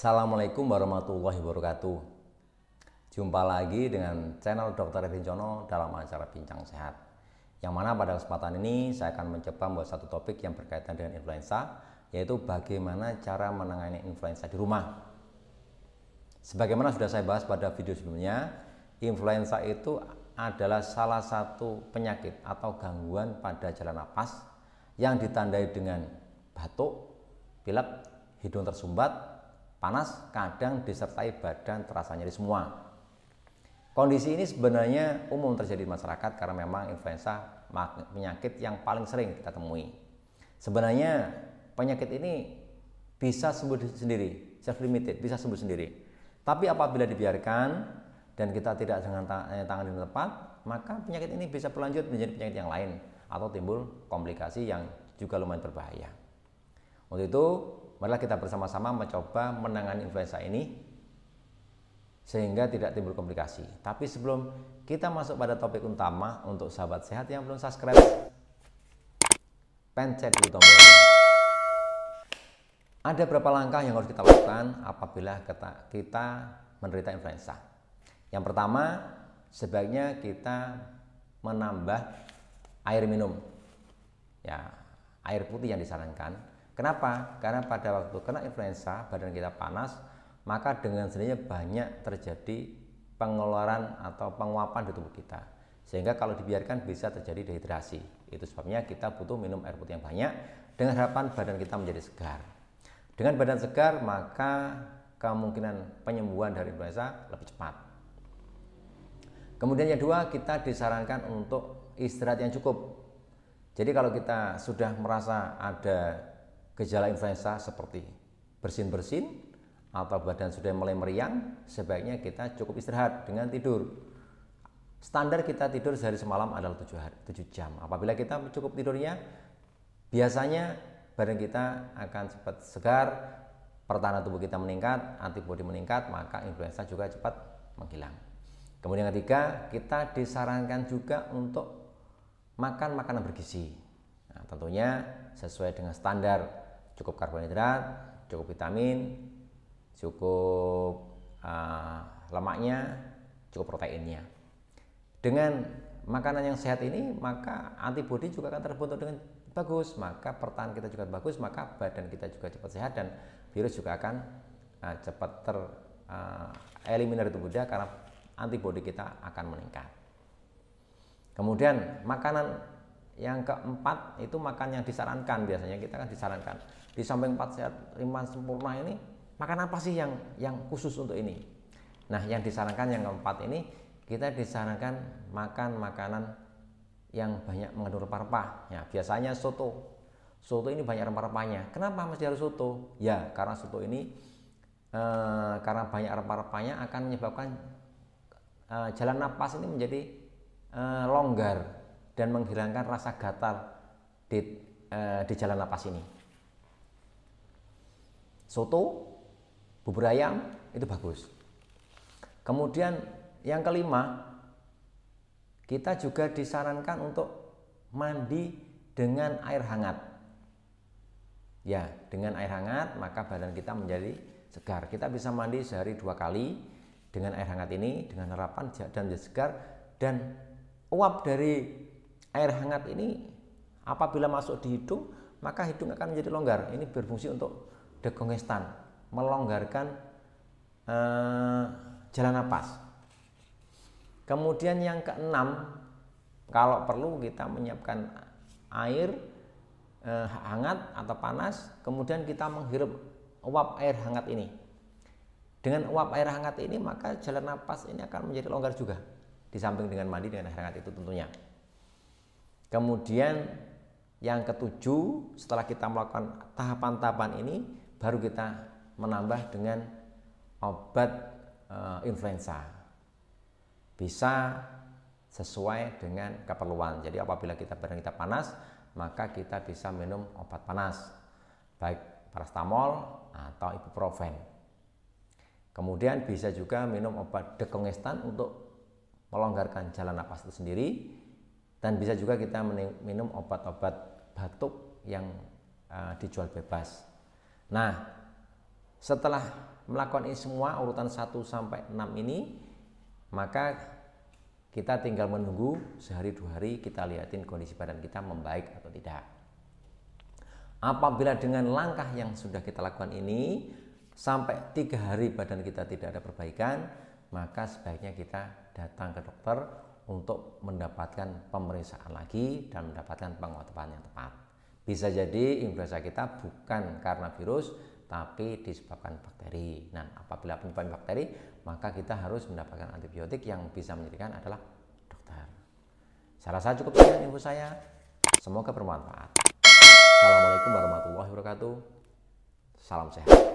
Assalamualaikum warahmatullahi wabarakatuh. Jumpa lagi dengan channel Dr. Vincono dalam acara Bincang Sehat. Yang mana pada kesempatan ini saya akan mencoba membuat satu topik yang berkaitan dengan influenza, yaitu bagaimana cara menangani influenza di rumah. Sebagaimana sudah saya bahas pada video sebelumnya, influenza itu adalah salah satu penyakit atau gangguan pada jalan napas yang ditandai dengan batuk, pilek, hidung tersumbat, panas, kadang disertai badan terasa nyeri semua. Kondisi ini sebenarnya umum terjadi di masyarakat karena memang influenza penyakit yang paling sering kita temui. Sebenarnya penyakit ini bisa sembuh sendiri, self limited, bisa sembuh sendiri. Tapi apabila dibiarkan dan kita tidak dengan tangan yang tepat, maka penyakit ini bisa berlanjut menjadi penyakit yang lain atau timbul komplikasi yang juga lumayan berbahaya. Untuk itu, marilah kita bersama-sama mencoba menangani influenza ini sehingga tidak timbul komplikasi. Tapi sebelum kita masuk pada topik utama, untuk sahabat sehat yang belum subscribe, pencet dulu tombol. Ada beberapa langkah yang harus kita lakukan apabila kita menderita influenza. Yang pertama, sebaiknya kita menambah air minum. Ya, air putih yang disarankan. Kenapa? Karena pada waktu kena influenza, badan kita panas, maka dengan sendirinya banyak terjadi pengeluaran atau penguapan di tubuh kita. Sehingga kalau dibiarkan bisa terjadi dehidrasi. Itu sebabnya kita butuh minum air putih yang banyak dengan harapan badan kita menjadi segar. Dengan badan segar, maka kemungkinan penyembuhan dari influenza lebih cepat. Kemudian yang kedua, kita disarankan untuk istirahat yang cukup. Jadi kalau kita sudah merasa ada gejala influenza seperti bersin-bersin atau badan sudah mulai meriang, sebaiknya kita cukup istirahat dengan tidur. Standar kita tidur sehari semalam adalah 7 jam. Apabila kita cukup tidurnya, biasanya badan kita akan cepat segar, pertahanan tubuh kita meningkat, antibodi meningkat, maka influenza juga cepat menghilang. Kemudian yang ketiga, kita disarankan juga untuk makan makanan bergizi. Nah, tentunya sesuai dengan standar, cukup karbohidrat, cukup vitamin, cukup lemaknya, cukup proteinnya. Dengan makanan yang sehat ini, maka antibodi juga akan terbentuk dengan bagus, maka pertahanan kita juga bagus, maka badan kita juga cepat sehat dan virus juga akan cepat tereliminir dari tubuh kita karena antibodi kita akan meningkat. Kemudian makanan yang keempat itu makan yang disarankan, biasanya kita kan disarankan di samping 4 sehat 5 sempurna ini, makan apa sih yang khusus untuk ini? Nah, yang disarankan yang keempat ini, kita disarankan makan makanan yang banyak mengandung rempah-rempah. Ya, biasanya soto. Soto ini banyak rempah-rempahnya. Kenapa mesti harus soto? Ya, karena soto ini karena banyak rempah-rempahnya akan menyebabkan jalan napas ini menjadi longgar dan menghilangkan rasa gatal di jalan napas ini. Soto, bubur ayam itu bagus. Kemudian yang kelima, kita juga disarankan untuk mandi dengan air hangat. Ya, dengan air hangat maka badan kita menjadi segar. Kita bisa mandi sehari 2 kali dengan air hangat ini dengan harapan dan menjadi segar, dan uap dari air hangat ini apabila masuk di hidung, maka hidung akan menjadi longgar. Ini berfungsi untuk dekongestan, melonggarkan jalan napas. Kemudian yang keenam, kalau perlu kita menyiapkan air hangat atau panas, kemudian kita menghirup uap air hangat ini. Dengan uap air hangat ini, maka jalan napas ini akan menjadi longgar juga, di samping dengan mandi dengan air hangat itu tentunya. Kemudian yang ketujuh, setelah kita melakukan tahapan-tahapan ini, baru kita menambah dengan obat influenza. Bisa sesuai dengan keperluan. Jadi apabila badan kita panas, maka kita bisa minum obat panas, baik paracetamol atau ibuprofen. Kemudian bisa juga minum obat dekongestan untuk melonggarkan jalan napas itu sendiri, dan bisa juga kita minum obat-obat batuk yang dijual bebas. Nah, setelah melakukan ini semua urutan 1 sampai 6 ini, maka kita tinggal menunggu sehari 2 hari, kita lihatin kondisi badan kita membaik atau tidak. Apabila dengan langkah yang sudah kita lakukan ini sampai 3 hari badan kita tidak ada perbaikan, maka sebaiknya kita datang ke dokter untuk mendapatkan pemeriksaan lagi dan mendapatkan pengobatan yang tepat. Bisa jadi influenza kita bukan karena virus, tapi disebabkan bakteri. Nah, apabila penyebabkan bakteri, maka kita harus mendapatkan antibiotik, yang bisa menyediakan adalah dokter. Saya rasa cukup sekian info saya. Semoga bermanfaat. Assalamualaikum warahmatullahi wabarakatuh. Salam sehat.